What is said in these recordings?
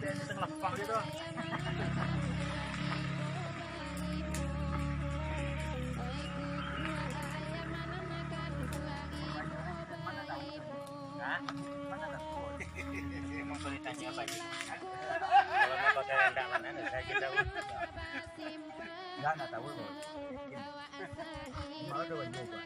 Emang kalau ditanya apa aja? Kalau mau pakai rendah mana? Saya aja tahu. Nggak tahu loh. Mau ada wajib apa?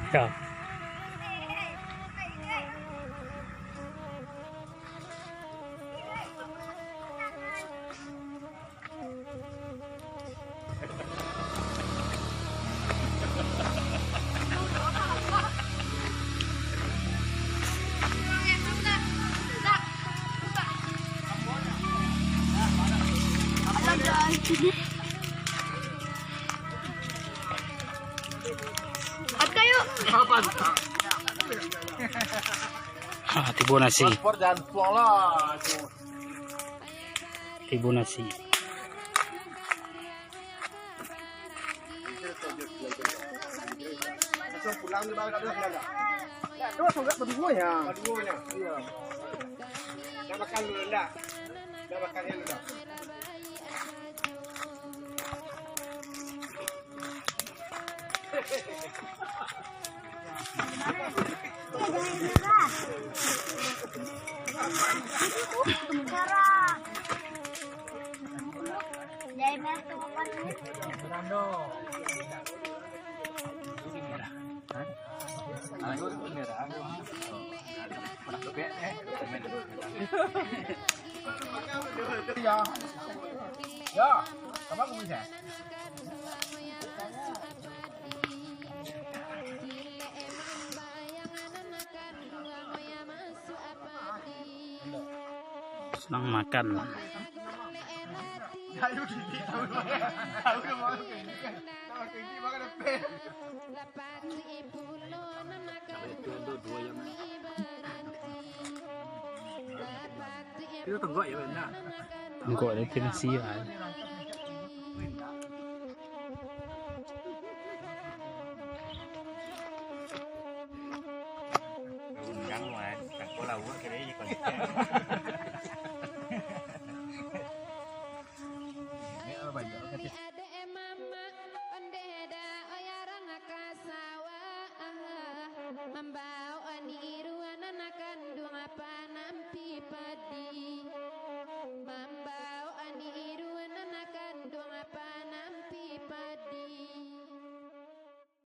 Ya. Tibo nasi. Tibo nasi. Pulang di bawah ada enggak? Ya, dua enggak berduanya. Berduanya. Iya. Dah makan dulu enggak? Dah makan dulu enggak? Ya, apa kamu bisa? Senang makan. Itu tenggok ya benar. Tenggok ada nasi ya. Undang mà, chẳng có lâu quá cái đấy còn